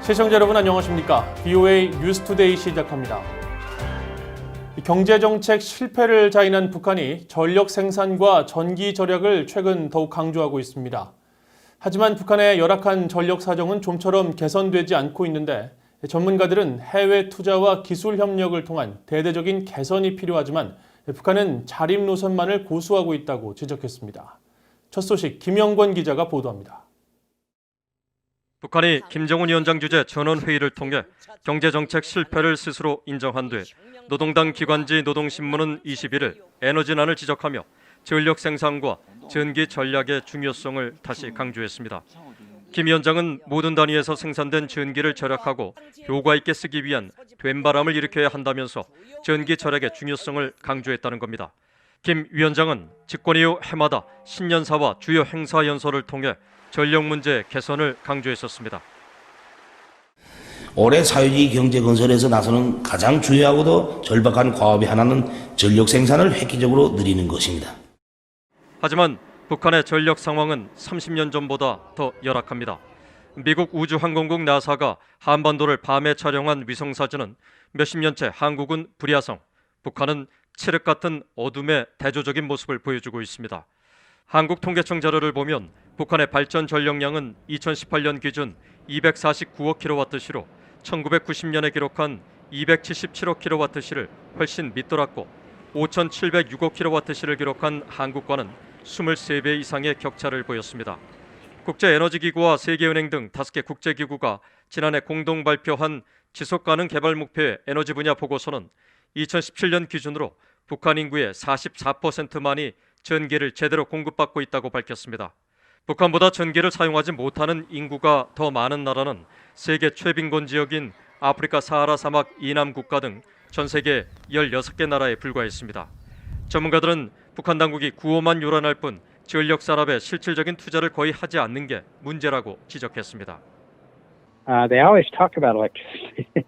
시청자 여러분 안녕하십니까? BOA 뉴스투데이 시작합니다. 경제정책 실패를 자인한 북한이 전력 생산과 전기 절약을 최근 더욱 강조하고 있습니다. 하지만 북한의 열악한 전력 사정은 좀처럼 개선되지 않고 있는데 전문가들은 해외 투자와 기술 협력을 통한 대대적인 개선이 필요하지만 북한은 자립 노선만을 고수하고 있다고 지적했습니다. 첫 소식 김영권 기자가 보도합니다. 북한이 김정은 위원장 주재 전원회의를 통해 경제정책 실패를 스스로 인정한 뒤 노동당 기관지 노동신문은 21일 에너지난을 지적하며 전력 생산과 전기 전략의 중요성을 다시 강조했습니다. 김 위원장은 모든 단위에서 생산된 전기를 절약하고 효과 있게 쓰기 위한 된바람을 일으켜야 한다면서 전기 절약의 중요성을 강조했다는 겁니다. 김 위원장은 집권 이후 해마다 신년사와 주요 행사 연설을 통해 전력 문제 개선을 강조했었습니다. 올해 사회주의 경제 건설에서 나서는 가장 중요하고도 절박한 과업의 하나는 전력 생산을 획기적으로 늘리는 것입니다. 하지만 북한의 전력 상황은 30년 전보다 더 열악합니다. 미국 우주항공국 나사가 한반도를 밤에 촬영한 위성사진은 몇십 년째 한국은 불야성, 북한은 칠흑 같은 어둠의 대조적인 모습을 보여주고 있습니다. 한국통계청 자료를 보면 북한의 발전 전력량은 2018년 기준 249억 킬로와트시로 1990년에 기록한 277억 킬로와트시를 훨씬 밑돌았고 5,706억 킬로와트시를 기록한 한국과는 23배 이상의 격차를 보였습니다. 국제에너지기구와 세계은행 등 5개 국제기구가 지난해 공동 발표한 지속가능 개발 목표의 에너지 분야 보고서는 2017년 기준으로 북한 인구의 44%만이 전기를 제대로 공급받고 있다고 밝혔습니다. 북한보다 전기를 사용하지 못하는 인구가 더 많은 나라는 세계 최빈곤 지역인 아프리카 사하라 사막 이남 국가 등 전 세계 16개 나라에 불과했습니다. 전문가들은 북한 당국이 구호만 요란할 뿐 전력 산업에 실질적인 투자를 거의 하지 않는 게 문제라고 지적했습니다. They always talk about electricity,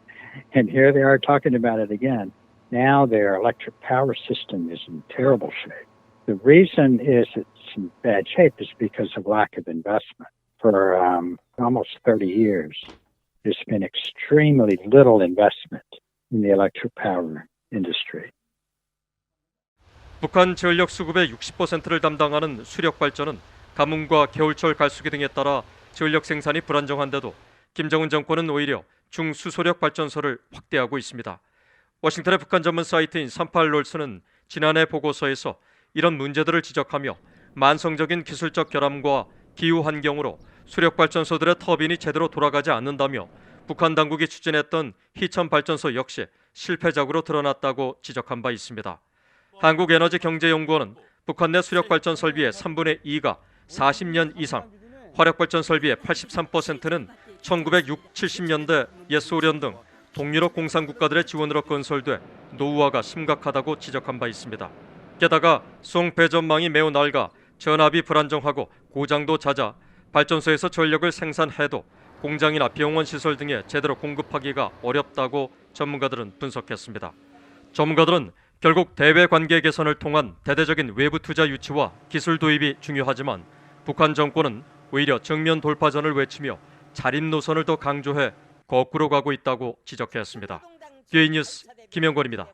and here they are talking about it again. Now their electric power system is in terrible shape. The reason is it's in bad shape is because of lack of investment. For almost 30 years, there's been extremely little investment in the electric power industry. 북한 전력 수급의 60%를 담당하는 수력 발전은 가뭄과 겨울철 갈수기 등에 따라 전력 생산이 불안정한데도 김정은 정권은 오히려 중수소력 발전소를 확대하고 있습니다. 워싱턴의 북한 전문 사이트인 38롤스는 지난해 보고서에서 이런 문제들을 지적하며 만성적인 기술적 결함과 기후 환경으로 수력 발전소들의 터빈이 제대로 돌아가지 않는다며 북한 당국이 추진했던 희천 발전소 역시 실패작으로 드러났다고 지적한 바 있습니다. 한국에너지경제연구원은 북한 내 수력 발전 설비의 3분의 2가 40년 이상, 화력 발전 설비의 83%는 1960, 70년대 옛 소련 등 동유럽 공산국가들의 지원으로 건설돼 노후화가 심각하다고 지적한 바 있습니다. 게다가 송 배전망이 매우 낡아 전압이 불안정하고 고장도 잦아 발전소에서 전력을 생산해도 공장이나 병원 시설 등에 제대로 공급하기가 어렵다고 전문가들은 분석했습니다. 전문가들은 결국 대외 관계 개선을 통한 대대적인 외부 투자 유치와 기술 도입이 중요하지만 북한 정권은 오히려 정면 돌파전을 외치며 자립 노선을 더 강조해 거꾸로 가고 있다고 지적했습니다. BOA 뉴스 김영권입니다.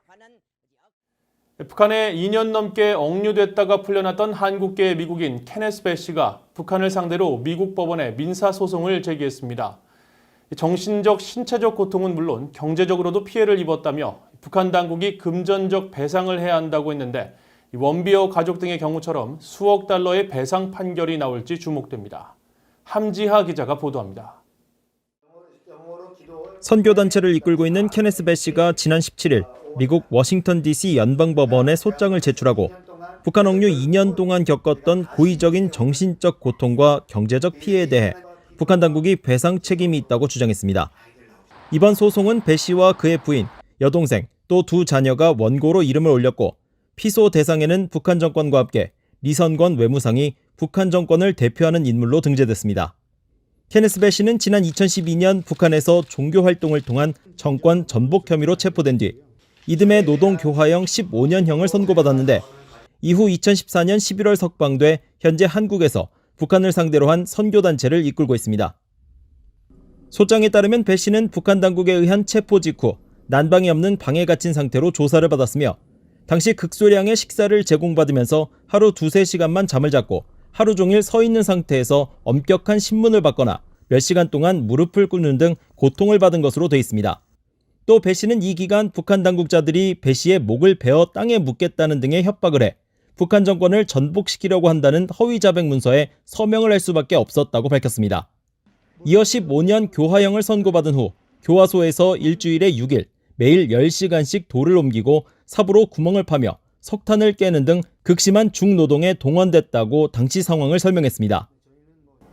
북한에 2년 넘게 억류됐다가 풀려났던 한국계 미국인 케네스 배시가 북한을 상대로 미국 법원에 민사소송을 제기했습니다. 정신적, 신체적 고통은 물론 경제적으로도 피해를 입었다며 북한 당국이 금전적 배상을 해야 한다고 했는데 원비어 가족 등의 경우처럼 수억 달러의 배상 판결이 나올지 주목됩니다. 함지하 기자가 보도합니다. 선교단체를 이끌고 있는 케네스 배시가 지난 17일 미국 워싱턴 DC 연방법원에 소장을 제출하고 북한 억류 2년 동안 겪었던 고의적인 정신적 고통과 경제적 피해에 대해 북한 당국이 배상 책임이 있다고 주장했습니다. 이번 소송은 배시와 그의 부인, 여동생, 또 두 자녀가 원고로 이름을 올렸고 피소 대상에는 북한 정권과 함께 리선권 외무상이 북한 정권을 대표하는 인물로 등재됐습니다. 케네스 배시는 지난 2012년 북한에서 종교 활동을 통한 정권 전복 혐의로 체포된 뒤 이듬해 노동교화형 15년형을 선고받았는데 이후 2014년 11월 석방돼 현재 한국에서 북한을 상대로 한 선교단체를 이끌고 있습니다. 소장에 따르면 배 씨는 북한 당국에 의한 체포 직후 난방이 없는 방에 갇힌 상태로 조사를 받았으며 당시 극소량의 식사를 제공받으면서 하루 2-3시간만 잠을 잤고 하루 종일 서 있는 상태에서 엄격한 신문을 받거나 몇 시간 동안 무릎을 꿇는 등 고통을 받은 것으로 돼 있습니다. 또 배 씨는 이 기간 북한 당국자들이 배 씨의 목을 베어 땅에 묻겠다는 등의 협박을 해 북한 정권을 전복시키려고 한다는 허위 자백 문서에 서명을 할 수밖에 없었다고 밝혔습니다. 이어 15년 교화형을 선고받은 후 교화소에서 일주일에 6일 매일 10시간씩 돌을 옮기고 삽으로 구멍을 파며 석탄을 깨는 등 극심한 중노동에 동원됐다고 당시 상황을 설명했습니다.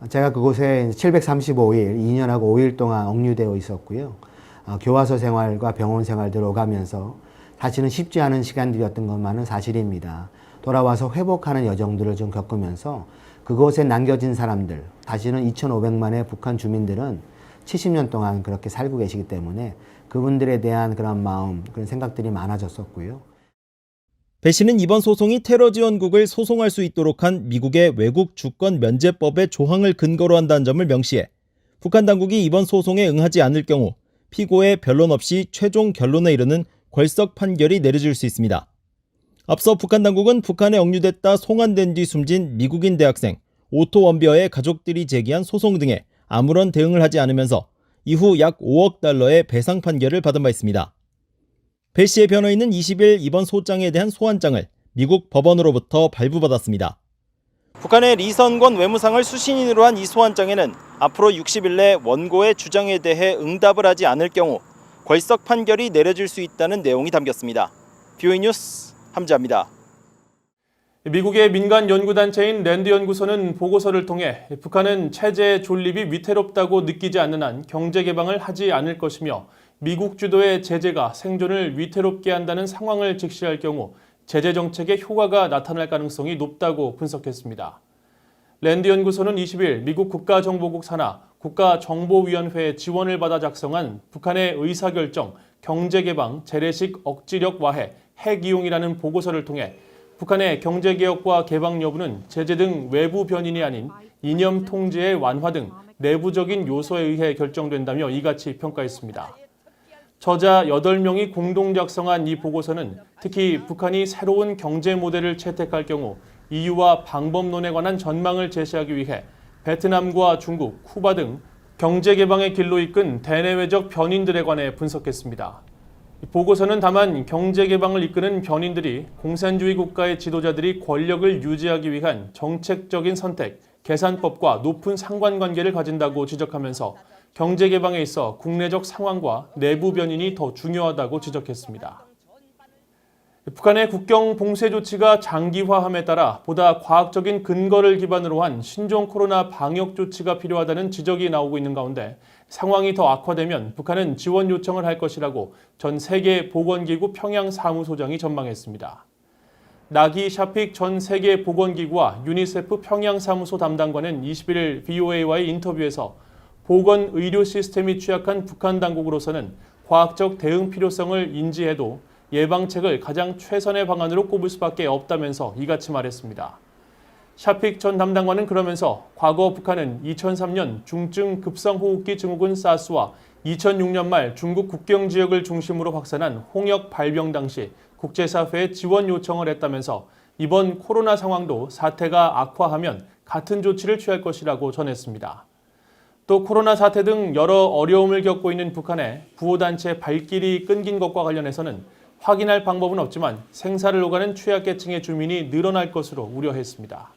제가 그곳에 735일, 2년하고 5일 동안 억류되어 있었고요. 교화소 생활과 병원 생활들 오가면서 사실은 쉽지 않은 시간들이었던 것만은 사실입니다. 돌아와서 회복하는 여정들을 좀 겪으면서 그곳에 남겨진 사람들, 다시는 2,500만의 북한 주민들은 70년 동안 그렇게 살고 계시기 때문에 그분들에 대한 그런 마음, 그런 생각들이 많아졌었고요. 배 씨는 이번 소송이 테러 지원국을 소송할 수 있도록 한 미국의 외국 주권 면제법의 조항을 근거로 한다는 점을 명시해 북한 당국이 이번 소송에 응하지 않을 경우 피고의 변론 없이 최종 결론에 이르는 궐석 판결이 내려질 수 있습니다. 앞서 북한 당국은 북한에 억류됐다 송환된 뒤 숨진 미국인 대학생 오토 원비어의 가족들이 제기한 소송 등에 아무런 대응을 하지 않으면서 이후 약 5억 달러의 배상 판결을 받은 바 있습니다. 배 씨의 변호인은 20일 이번 소장에 대한 소환장을 미국 법원으로부터 발부받았습니다. 북한의 리선권 외무상을 수신인으로 한 이 소환장에는 앞으로 60일 내 원고의 주장에 대해 응답을 하지 않을 경우 궐석 판결이 내려질 수 있다는 내용이 담겼습니다. BOE 뉴스 함지아입니다. 미국의 민간 연구단체인 랜드 연구소는 보고서를 통해 북한은 체제의 존립이 위태롭다고 느끼지 않는 한 경제 개방을 하지 않을 것이며 미국 주도의 제재가 생존을 위태롭게 한다는 상황을 직시할 경우 제재 정책의 효과가 나타날 가능성이 높다고 분석했습니다. 랜드 연구소는 20일 미국 국가정보국 산하 국가정보위원회의 지원을 받아 작성한 북한의 의사결정, 경제개방, 재래식 억지력 와해, 핵 이용이라는 보고서를 통해 북한의 경제개혁과 개방 여부는 제재 등 외부 변인이 아닌 이념 통제의 완화 등 내부적인 요소에 의해 결정된다며 이같이 평가했습니다. 저자 8명이 공동 작성한 이 보고서는 특히 북한이 새로운 경제 모델을 채택할 경우 이유와 방법론에 관한 전망을 제시하기 위해 베트남과 중국, 쿠바 등 경제 개방의 길로 이끈 대내외적 변인들에 관해 분석했습니다. 보고서는 다만 경제 개방을 이끄는 변인들이 공산주의 국가의 지도자들이 권력을 유지하기 위한 정책적인 선택, 계산법과 높은 상관관계를 가진다고 지적하면서 경제 개방에 있어 국내적 상황과 내부 변인이 더 중요하다고 지적했습니다. 북한의 국경 봉쇄 조치가 장기화함에 따라 보다 과학적인 근거를 기반으로 한 신종 코로나 방역 조치가 필요하다는 지적이 나오고 있는 가운데 상황이 더 악화되면 북한은 지원 요청을 할 것이라고 전 세계보건기구 평양사무소장이 전망했습니다. 나기 샤픽 전 세계보건기구와 유니세프 평양사무소 담당관은 21일 VOA와의 인터뷰에서 보건 의료 시스템이 취약한 북한 당국으로서는 과학적 대응 필요성을 인지해도 예방책을 가장 최선의 방안으로 꼽을 수밖에 없다면서 이같이 말했습니다. 샤픽 전 담당관은 그러면서 과거 북한은 2003년 중증 급성호흡기 증후군 사스와 2006년 말 중국 국경 지역을 중심으로 확산한 홍역 발병 당시 국제사회에 지원 요청을 했다면서 이번 코로나 상황도 사태가 악화하면 같은 조치를 취할 것이라고 전했습니다. 또 코로나 사태 등 여러 어려움을 겪고 있는 북한의 구호단체 발길이 끊긴 것과 관련해서는 확인할 방법은 없지만 생사를 오가는 취약계층의 주민이 늘어날 것으로 우려했습니다.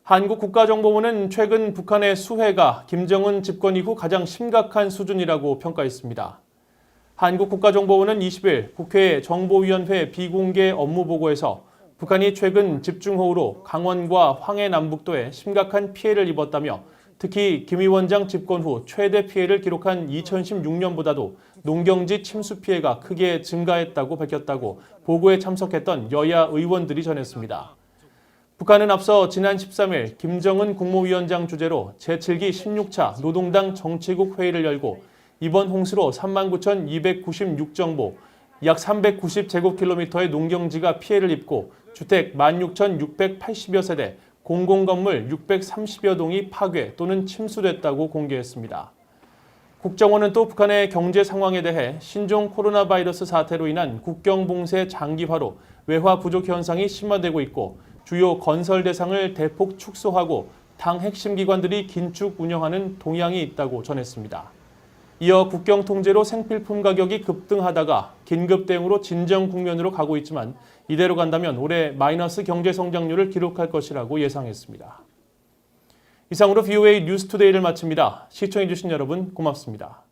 한국 국가정보원은 최근 북한의 수해가 김정은 집권 이후 가장 심각한 수준이라고 평가했습니다. 한국 국가정보원은 20일 국회 정보위원회 비공개 업무보고에서 북한이 최근 집중호우로 강원과 황해 남북도에 심각한 피해를 입었다며 특히 김 위원장 집권 후 최대 피해를 기록한 2016년보다도 농경지 침수 피해가 크게 증가했다고 밝혔다고 보고에 참석했던 여야 의원들이 전했습니다. 북한은 앞서 지난 13일 김정은 국무위원장 주재로 제7기 16차 노동당 정치국 회의를 열고 이번 홍수로 39,296정보, 약 390제곱킬로미터의 농경지가 피해를 입고 주택 16,680여 세대, 공공건물 630여 동이 파괴 또는 침수됐다고 공개했습니다. 국정원은 또 북한의 경제 상황에 대해 신종 코로나 바이러스 사태로 인한 국경 봉쇄 장기화로 외화 부족 현상이 심화되고 있고 주요 건설 대상을 대폭 축소하고 당 핵심 기관들이 긴축 운영하는 동향이 있다고 전했습니다. 이어 국경 통제로 생필품 가격이 급등하다가 긴급 대응으로 진정 국면으로 가고 있지만 이대로 간다면 올해 마이너스 경제 성장률을 기록할 것이라고 예상했습니다. 이상으로 VOA 뉴스투데이를 마칩니다. 시청해주신 여러분 고맙습니다.